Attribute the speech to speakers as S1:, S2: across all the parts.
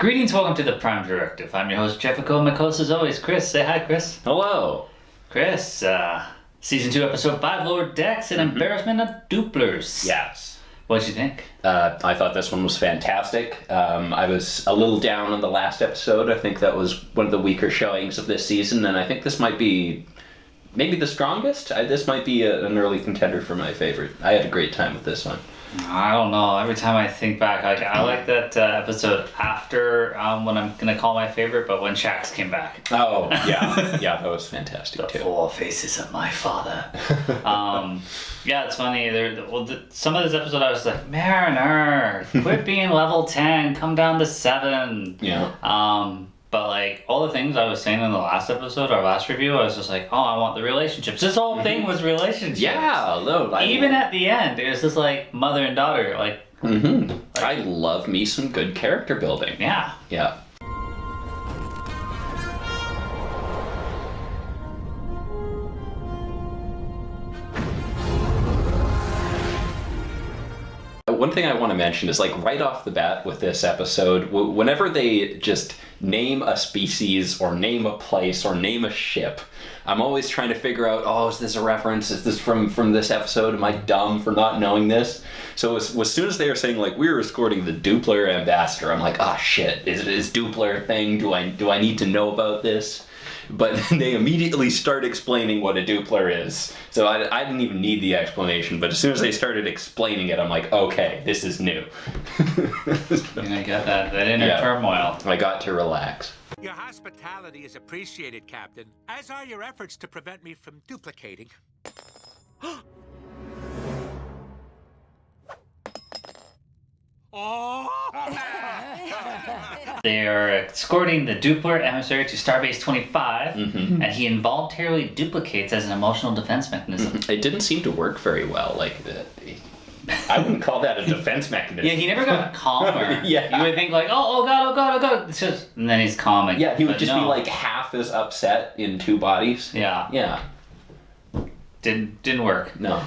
S1: Greetings, welcome to the Prime Directive. I'm your host, Jefficho. My co-host, as always, Chris. Say hi, Chris.
S2: Hello.
S1: Chris, Season 2, Episode 5, Lower Decks, An Embarrassment of Duplers.
S2: Yes.
S1: What'd you think?
S2: I thought this one was fantastic. I was a little down on the last episode. I think that was one of the weaker showings of this season, and I think this might be maybe the strongest. This might be an early contender for my favorite. I had a great time with this one.
S1: I don't know. Every time I think back, I like that episode after what I'm going to call my favorite, but when Shax came back.
S2: Oh, yeah. Yeah, that was fantastic,
S1: the
S2: too.
S1: Four faces of my father. Yeah, it's funny. Some of this episode, I was like, Mariner, quit being level 10, come down to 7.
S2: Yeah.
S1: But like all the things I was saying in the last episode, our last review, I was just like, oh, I want the relationships. This whole thing was relationships.
S2: Yeah, no.
S1: Even at the end, it was just like mother and daughter. Like,
S2: I love me some good character building.
S1: Yeah.
S2: Yeah. One thing I want to mention is, like, right off the bat with this episode, whenever they just name a species or name a place or name a ship, I'm always trying to figure out, oh, is this a reference? Is this from this episode? Am I dumb for not knowing this? So as soon as they were saying, like, we were escorting the Dupler ambassador, I'm like, oh, shit, is Dupler a thing? Do I need to know about this? But they immediately start explaining what a Dupler is. So I didn't even need the explanation, but as soon as they started explaining it, I'm like, okay, this is new.
S1: I got that inner turmoil.
S2: I got to relax.
S3: Your hospitality is appreciated, Captain, as are your efforts to prevent me from duplicating.
S1: They are escorting the Dupler emissary to Starbase 25, and he involuntarily duplicates as an emotional defense mechanism.
S2: It didn't seem to work very well. Like, I wouldn't call that a defense mechanism.
S1: Yeah, he never got calmer.
S2: Yeah.
S1: You would think like, oh god. It's just, and then he's calming.
S2: Yeah, he would just be like half as upset in two bodies.
S1: Yeah.
S2: Yeah.
S1: Didn't work.
S2: No.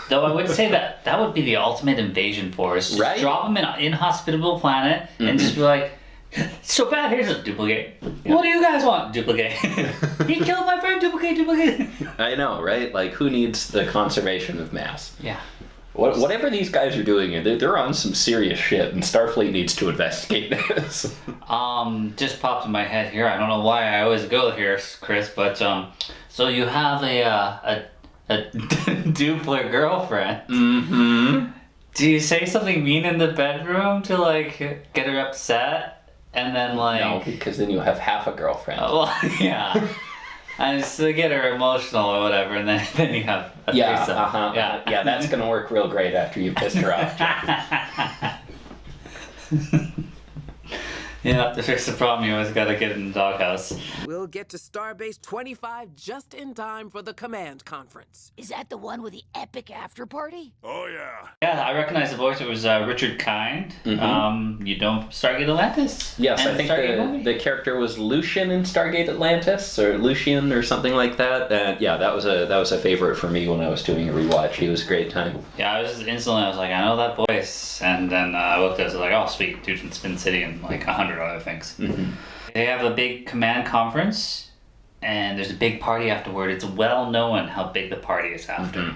S1: Though I would say that would be the ultimate invasion force. Just
S2: right?
S1: drop him in an inhospitable planet and just be like, so bad, here's a duplicate.
S2: Yeah.
S1: What do you guys want? Duplicate. He killed my friend, duplicate.
S2: I know, right? Like, who needs the conservation of mass?
S1: Yeah.
S2: Whatever these guys are doing, they're on some serious shit, and Starfleet needs to investigate this.
S1: Just popped in my head here. I don't know why I always go here, Chris, but so you have a Dupler girlfriend.
S2: Mm-hmm.
S1: Do you say something mean in the bedroom to like get her upset, and then like?
S2: No, because then you have half a girlfriend.
S1: Well, yeah. And just to get her emotional or whatever, and then you have a threesome.
S2: Yeah, that's gonna work real great after you pissed her off.
S1: Yeah, to fix the problem, you always gotta get in the doghouse.
S4: We'll get to Starbase 25 just in time for the command conference.
S5: Is that the one with the epic after party?
S3: Oh, yeah.
S1: Yeah, I recognize the voice. It was Richard Kind. You know Stargate Atlantis.
S2: Yes,
S1: and
S2: I think
S1: Stargate
S2: the character was Lucian in Stargate Atlantis, or Lucian or something like that. Yeah, that was a favorite for me when I was doing a rewatch. He was a great time.
S1: Yeah, I was like, I know that voice, and then I looked at it, I was like, oh sweet, dude from Spin City and like 100 other things. They have a big command conference, and there's a big party afterward. It's well known how big the party is after.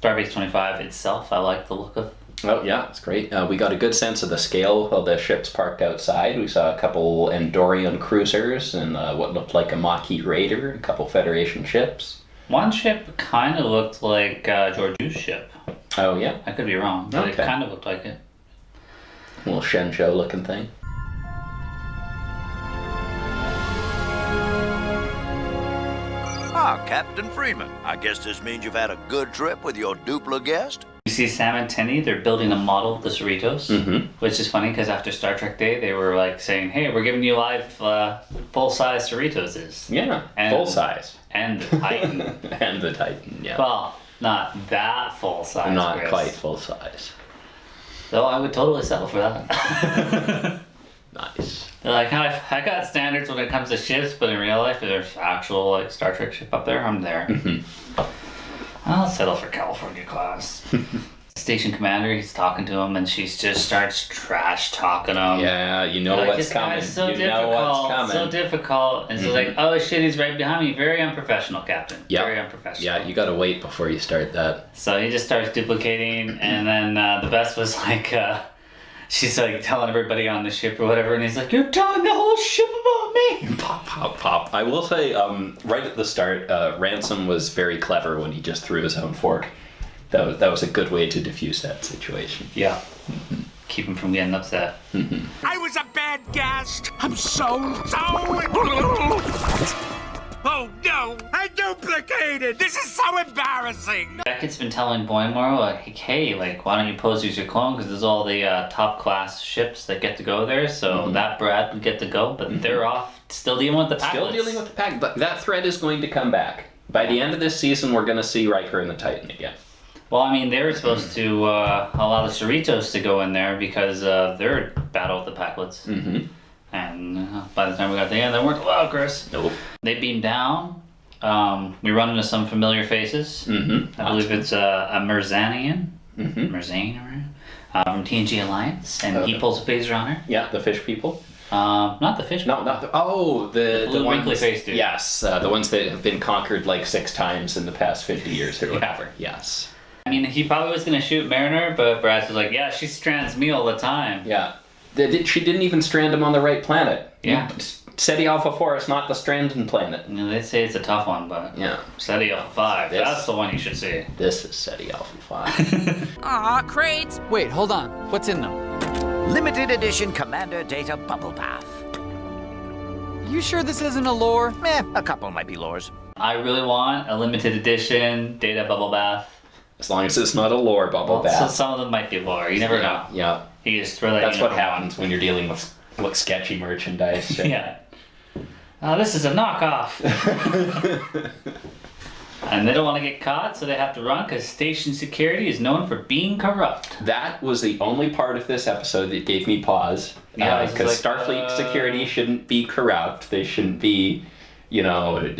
S1: Starbase 25 itself, I like the look of.
S2: Oh yeah, it's great. We got a good sense of the scale of the ships parked outside. We saw a couple Andorian cruisers and what looked like a Maquis Raider, a couple Federation ships.
S1: One ship kind of looked like Georgiou's ship.
S2: Oh yeah?
S1: I could be wrong, but it kind of looked like it.
S2: A little Shenzhou looking thing.
S6: Ah, Captain Freeman. I guess this means you've had a good trip with your Dupla guest?
S1: You see Sam and Tendi, they're building a model of the Cerritos, which is funny because after Star Trek Day, they were like saying, hey, we're giving you live full-size Cerritos.
S2: Yeah,
S1: and,
S2: full size.
S1: And the Titan.
S2: And the Titan, yeah.
S1: Well, not that full-size.
S2: Not
S1: Chris.
S2: quite full size.
S1: Though I would totally settle for that.
S2: Nice.
S1: They're like, I got standards when it comes to ships, but in real life, if there's actual like Star Trek ship up there, I'm there. I'll settle for California class. station commander. He's talking to him, and she just starts trash talking him.
S2: Yeah, you know
S1: like,
S2: what's
S1: this
S2: coming.
S1: Guy's so
S2: you
S1: difficult,
S2: know what's coming.
S1: so difficult. And so like, oh shit, he's right behind me. Very unprofessional, Captain.
S2: Yep.
S1: Very unprofessional.
S2: Yeah, you gotta wait before you start that.
S1: So he just starts duplicating, and then the best was like, she's like telling everybody on the ship or whatever, and he's like, "You're telling the whole ship about me."
S2: Pop, pop, pop. I will say, right at the start, Ransom was very clever when he just threw his own fork. That was a good way to diffuse that situation.
S1: Yeah. Keep him from getting upset.
S3: I was a bad guest. I'm so. Oh no! I duplicated! This is so embarrassing!
S1: Beckett's been telling Boimler, like, hey, like, why don't you pose as your clone? Because there's all the top class ships that get to go there, so that Brad would get to go, but they're off still dealing with the packlets.
S2: Still dealing with the pack, but that threat is going to come back. By the end of this season, we're going to see Riker and the Titan again.
S1: Well, I mean, they were supposed to allow the Cerritos to go in there because they're battle with the packlets. And by the time we got to the end, they weren't allowed, Chris.
S2: Nope.
S1: They beam down. We run into some familiar faces. I believe it's a Merzanian. Merzanian, from TNG Alliance. And he pulls a phaser on her.
S2: Yeah, the fish people.
S1: Not the fish.
S2: No, not the... Oh, the
S1: blue
S2: ones...
S1: wrinkly face dude.
S2: Yes, the ones that have been conquered like 6 times in the past 50 years or whatever. Yes.
S1: I mean, he probably was going to shoot Mariner, but Brad was like, yeah, she strands me all the time.
S2: Yeah. She didn't even strand him on the right planet.
S1: Yeah.
S2: SETI Alpha 4 is not the stranding planet.
S1: You know, they say it's a tough one, but
S2: Yeah.
S1: SETI Alpha 5, that's the one you should see.
S2: This is SETI Alpha 5.
S4: Aw, crates! Wait, hold on. What's in them?
S7: Limited edition Commander Data Bubble Bath.
S4: You sure this isn't a lore?
S7: A couple might be lores.
S1: I really want a limited edition Data Bubble Bath.
S2: As long as it's not a lore bubble bath.
S1: So some of them might be lore, you never know.
S2: Yeah.
S1: You just throw that
S2: That's what
S1: uniform
S2: happens when you're dealing with sketchy merchandise.
S1: on. Yeah. This is a knockoff. And they don't want to get caught, so they have to run because station security is known for being corrupt.
S2: That was the only part of this episode that gave me pause.
S1: Yeah,
S2: because Starfleet security shouldn't be corrupt. They shouldn't be, current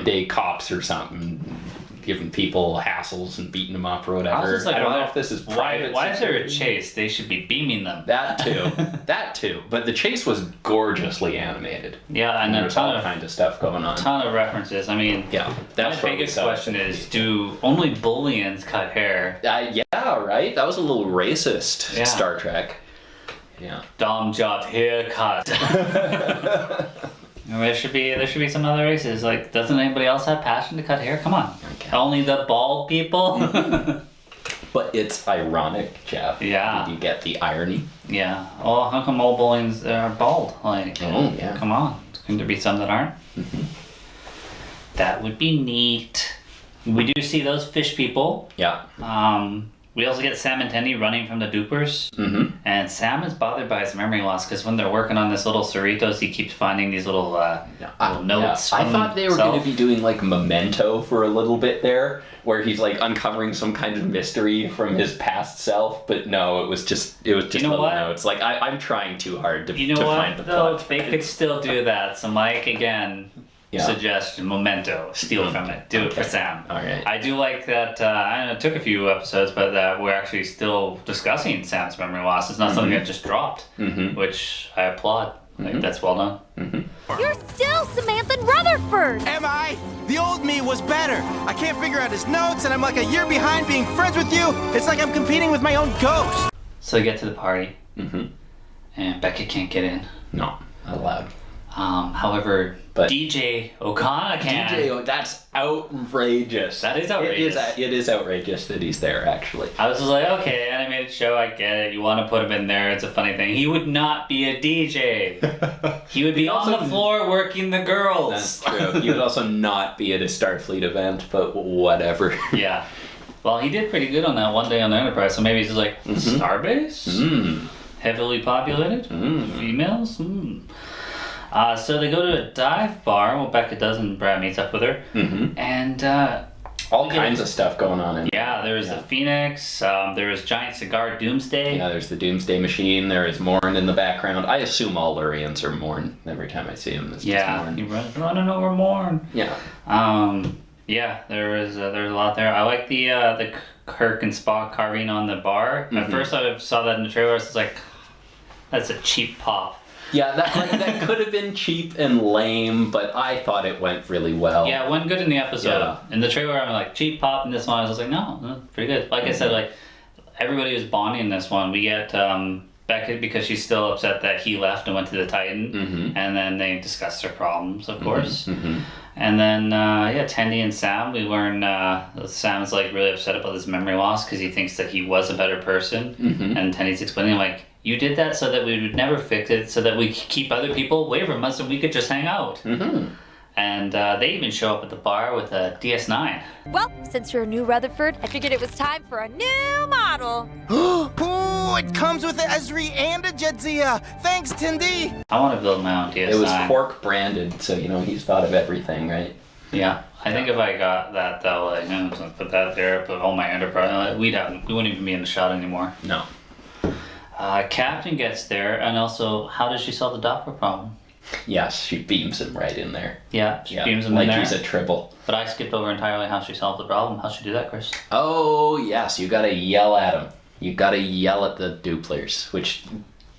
S2: day cops or something, giving people hassles and beating them up or whatever. I don't know if this is private.
S1: Why is there a chase? They should be beaming them.
S2: That too. That too. But the chase was gorgeously animated.
S1: Yeah, and
S2: there's all kinds of stuff going on.
S1: A ton of references. I mean,
S2: yeah, that's
S1: my biggest question is, do only Bolians cut hair?
S2: Yeah, right? That was a little racist, Star Trek. Yeah.
S1: Dom job haircut. There should be some other races. Like, doesn't anybody else have passion to cut hair? Come on. Okay. Only the bald people?
S2: But it's ironic, Jeff.
S1: Yeah.
S2: Did you get the irony?
S1: Yeah. Well, how come all Bolians are bald? Like, come on. Couldn't there be some that aren't? That would be neat. We do see those fish people.
S2: Yeah.
S1: We also get Sam and Tendi running from the dupers. And Sam is bothered by his memory loss because when they're working on this little Cerritos, he keeps finding these little notes.
S2: I thought they were going to be doing like Memento for a little bit there, where he's like uncovering some kind of mystery from his past self. But no, it was just little notes. Like I'm trying too hard to find the plot.
S1: They could still do that. So Mike again. Suggestion, Memento, steal from it, do it for Sam.
S2: All right. I
S1: do like that. I know it took a few episodes, but that we're actually still discussing Sam's memory loss. It's not something that just dropped, which I applaud. Like, that's well done.
S5: You're still Samantha Rutherford!
S8: Am I? The old me was better. I can't figure out his notes, and I'm like a year behind being friends with you. It's like I'm competing with my own ghost.
S1: So we get to the party, and Beckett can't get in.
S2: No, not allowed.
S1: However, but DJ Okona can.
S2: That's outrageous.
S1: That is outrageous.
S2: It is outrageous that he's there, actually.
S1: I was just like, okay, animated show, I get it. You want to put him in there, it's a funny thing. He would not be a DJ. He would be on the floor working the girls.
S2: That's true. He would also not be at a Starfleet event, but whatever.
S1: Yeah. Well, he did pretty good on that one day on the Enterprise, so maybe he's just like, Starbase? Heavily populated? Females? So they go to a dive bar. Well, Beckett does, and Brad meets up with her. And
S2: all kinds of stuff going on in
S1: there. There's the Phoenix. There is Giant Cigar Doomsday.
S2: Yeah, there's the Doomsday Machine. There is Morn in the background. I assume all Lurians are Morn every time I see him. It's just Morn.
S1: You running over Morn.
S2: Yeah.
S1: Yeah, there's a lot there. I like the Kirk and Spock carving on the bar. At first I saw that in the trailer, I was like, that's a cheap pop.
S2: Yeah, that could have been cheap and lame, but I thought it went really well.
S1: Yeah, it went good in the episode.
S2: Yeah.
S1: In the trailer, I'm like, cheap pop, and this one, I was like, no, pretty good. Like I said, like, everybody was bonding in this one. We get Beckett because she's still upset that he left and went to the Titan, and then they discuss their problems, of course. And then, Tendi and Sam, we learn Sam's like really upset about his memory loss because he thinks that he was a better person, and Tendi's explaining like, you did that so that we would never fix it, so that we could keep other people away from us and we could just hang out. And they even show up at the bar with a DS9.
S5: Well, since you're a new Rutherford, I figured it was time for a new model.
S8: Oh, it comes with an Esri and a Jadzia. Thanks, Tendi.
S1: I want to build my own DS9.
S2: It was Quark branded, so he's thought of everything, right?
S1: Yeah, I think if I got that though, like, put that there, put all my Enterprise, we wouldn't even be in the shot anymore.
S2: No.
S1: Captain gets there, and also, how does she solve the Doppler problem?
S2: Yes, she beams him right in there.
S1: Yeah, she beams him
S2: like
S1: in there.
S2: Like he's a tribble.
S1: But I skipped over entirely how she solved the problem. How'd she do that, Chris?
S2: Oh, yes, you gotta yell at him. You gotta yell at the duplers, which,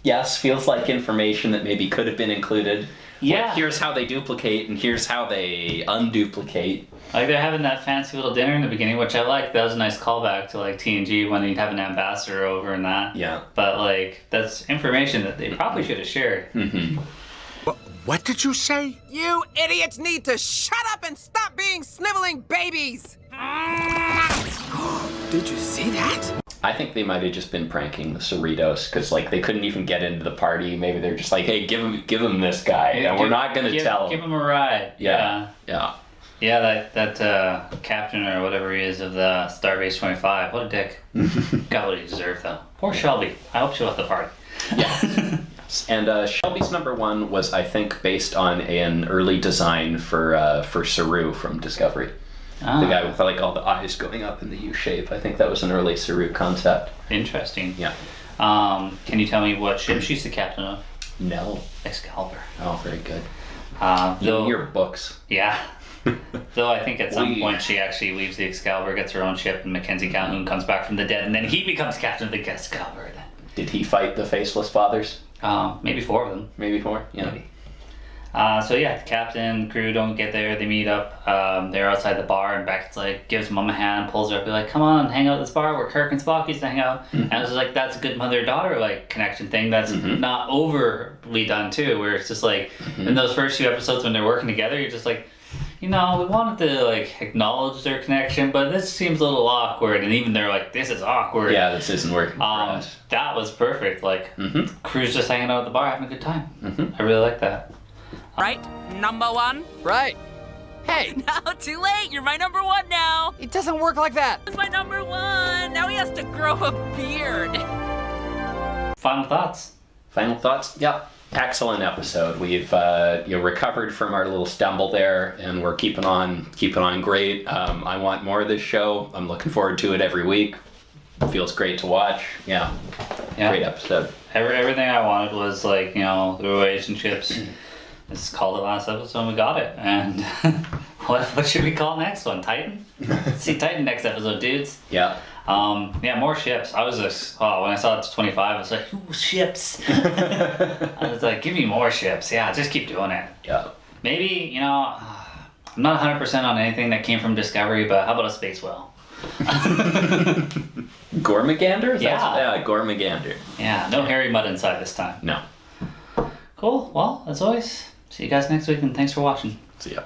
S2: yes, feels like information that maybe could have been included.
S1: Yeah.
S2: Like, here's how they duplicate, and here's how they unduplicate.
S1: Like, they're having that fancy little dinner in the beginning, which I like. That was a nice callback to, like, TNG when you'd have an ambassador over and that.
S2: Yeah.
S1: But, like, that's information that they probably should have shared.
S3: What did you say?
S4: You idiots need to shut up and stop being sniveling babies! Did you see that?
S2: I think they might have just been pranking the Cerritos, because, like, they couldn't even get into the party. Maybe they're just like, hey, give him this guy, and we're not going to tell him.
S1: Give him a ride.
S2: Yeah.
S1: Yeah, that captain or whatever he is of the Starbase 25, what a dick. Got what he deserved, though. Poor Shelby. I hope she left the party.
S2: Yeah. And Shelby's number one was, I think, based on an early design for Saru from Discovery. The guy with, like, all the eyes going up in the U shape. I think that was an early Saru concept.
S1: Interesting.
S2: Yeah.
S1: Can you tell me what ship she's the captain of?
S2: No.
S1: Excalibur.
S2: Oh, very good. Your books.
S1: Yeah. Though I think at some point she actually leaves the Excalibur, gets her own ship, and Mackenzie Calhoun comes back from the dead, and then he becomes captain of the Excalibur.
S2: Did he fight the Faceless Fathers?
S1: Maybe 4 of them.
S2: Maybe 4? Yeah.
S1: Maybe. The captain, crew don't get there, they meet up, they're outside the bar, and Beckett's like, gives mom a hand, pulls her up, be like, come on, hang out at this bar where Kirk and Spock used to hang out. And I was like, that's a good mother-daughter, like, connection thing that's not overly done, too, where it's just like, in those first 2 episodes when they're working together, you're just like, we wanted to, like, acknowledge their connection, but this seems a little awkward, and even they're like, this is awkward.
S2: Yeah, this isn't working for us.
S1: That was perfect, like, crew's just hanging out at the bar having a good time. I really like that.
S9: Right? Number 1?
S4: Right. Hey!
S9: No, too late. You're my number 1 now.
S4: It doesn't work like that.
S9: It's my number 1. Now he has to grow a beard.
S1: Final thoughts?
S2: Yep. Excellent episode. We've recovered from our little stumble there, and we're keeping on great. I want more of this show. I'm looking forward to it every week. It feels great to watch. Yeah. Great episode.
S1: Everything I wanted was, like, the relationships. This is called the last episode, and we got it. And what should we call next one? Titan? Let's see Titan next episode, dudes.
S2: Yeah.
S1: More ships. I was just, when I saw it's 25, I was like, ooh, ships. I was like, give me more ships. Yeah, just keep doing it.
S2: Yeah.
S1: Maybe, I'm not 100% on anything that came from Discovery, but how about a space whale?
S2: Gormagander?
S1: Yeah.
S2: Gormagander.
S1: Yeah, no hairy mud inside this time.
S2: No.
S1: Cool. Well, as always, see you guys next week, and thanks for watching.
S2: See ya.